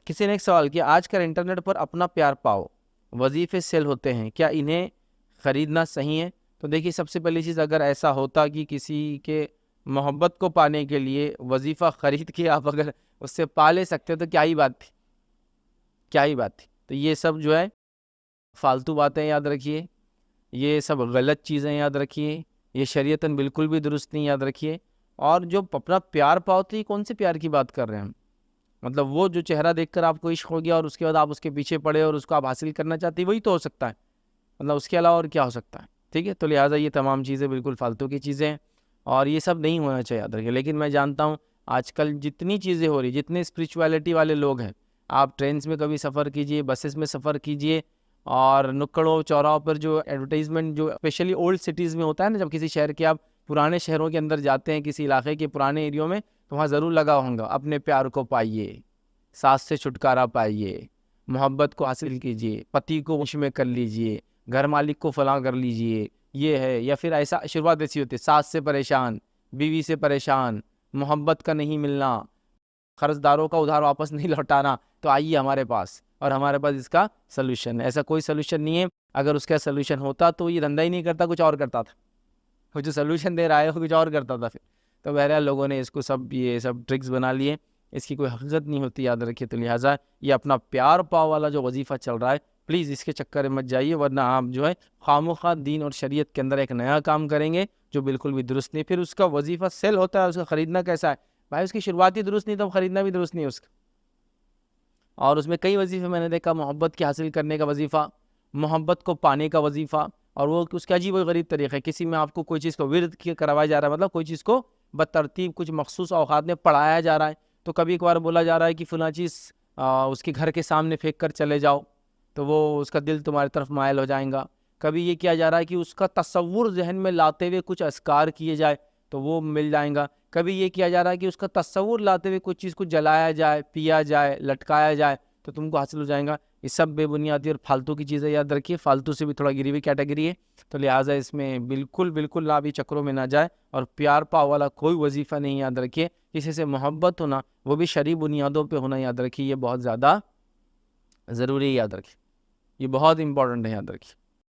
किसी ने एक सवाल किया, आजकल इंटरनेट पर अपना प्यार पाओ वजीफे सेल होते हैं, क्या इन्हें खरीदना सही है? तो देखिए, सबसे पहली चीज़, अगर ऐसा होता कि किसी के मोहब्बत को पाने के लिए वजीफ़ा खरीद के आप अगर उससे पा ले सकते हो तो क्या ही बात थी, क्या ही बात थी। तो ये सब जो है फालतू बातें याद रखिए, ये सब गलत चीज़ें याद रखिए, ये शरीयतन बिल्कुल भी दुरुस्त नहीं, याद रखिए। और जो अपना प्यार पाओ, तो ये कौन से प्यार की बात कर रहे हैं हम? मतलब वो जो चेहरा देखकर आपको इश्क हो गया और उसके बाद आप उसके पीछे पड़े और उसको आप हासिल करना चाहते हैं, वही तो हो सकता है। मतलब उसके अलावा और क्या हो सकता है? ठीक है, तो लिहाजा ये तमाम चीज़ें बिल्कुल फालतू की चीज़ें हैं और ये सब नहीं होना चाहिए, याद रखिए। लेकिन मैं जानता हूँ आजकल जितनी चीज़ें हो रही, जितने स्पिरिचुअलिटी वाले लोग हैं, आप ट्रेन में कभी सफ़र कीजिए, बसेस में सफ़र कीजिए, और नुक्कड़ों चौराहों पर जो एडवर्टाइजमेंट जो स्पेशली ओल्ड सिटीज़ में होता है ना, जब किसी शहर के आप पुराने शहरों के अंदर जाते हैं, किसी इलाके के पुराने एरियो में, तो वहाँ ज़रूर लगा होगा, अपने प्यार को पाइए, सास से छुटकारा पाइए, मोहब्बत को हासिल कीजिए, पति को वश में कर लीजिए, घर मालिक को फलां कर लीजिए, ये है। या फिर ऐसा शुरुआत ऐसी होती है, सास से परेशान, बीवी से परेशान, मोहब्बत का नहीं मिलना, कर्जदारों का उधार वापस नहीं लौटाना, तो आइए हमारे पास, और हमारे पास इसका सलूशन है। ऐसा कोई सलूशन नहीं है, अगर उसका सलूशन होता तो ये धंधा ही नहीं करता, कुछ और करता था। वो जो सलूशन दे रहा है वो कुछ और करता था फिर। तो बहरहाल लोगों ने इसको सब, ये सब ट्रिक्स बना लिए, इसकी कोई हकीकत नहीं होती, याद रखिए। तो लिहाजा ये अपना प्यार पाव वाला जो वजीफ़ा चल रहा है, प्लीज़ इसके चक्कर में मत जाइए, वरना आप जो है खामोखा दीन और शरीयत के अंदर एक नया काम करेंगे जो बिल्कुल भी दुरुस्त नहीं। फिर उसका वजीफ़ा सेल होता है, उसका ख़रीदना कैसा है भाई? उसकी शुरुआत ही दुरुस्त नहीं, तो ख़रीदना भी दुरुस्त नहीं है उसका। और उसमें कई वजीफ़े मैंने देखा, मोहब्बत की हासिल करने का वजीफ़ा, मोहब्बत को पाने का वजीफ़ा, और वो उसका अजीब व गरीब तरीक़ा है। किसी में आपको कोई चीज़ को विर्द करवाया जा रहा है, मतलब कोई चीज़ को बतरतीब कुछ मखसूस औक़ात में पढ़ाया जा रहा है। तो कभी एक बार बोला जा रहा है कि फ़लाँ चीज़ उसके घर के सामने फेंक कर चले जाओ, तो वो उसका दिल तुम्हारी तरफ मायल हो जाएगा। कभी ये किया जा रहा है कि उसका तसव्वुर ज़हन में लाते हुए कुछ अस्कार किए जाए, तो वो मिल जाएगा। कभी ये किया जा रहा है कि उसका तसव्वुर लाते हुए कुछ चीज़ को जलाया जाए, पिया जाए, लटकाया जाए, तो तुमको हासिल हो जाएगा। ये सब बेबुनियादी और फालतू की चीज़ें, याद रखिए। फालतू से भी थोड़ा गिरी हुई कैटेगरी है, तो लिहाजा इसमें बिल्कुल बिल्कुल ना भी चक्करों में ना जाए। और प्यार पाव वाला कोई वजीफ़ा नहीं, याद रखिए। किसी से मोहब्बत होना, वो भी शरई बुनियादों पे होना, याद रखिए। ये बहुत ज़्यादा ज़रूरी है, याद रखिए। ये बहुत इंपॉर्टेंट है, याद रखिए।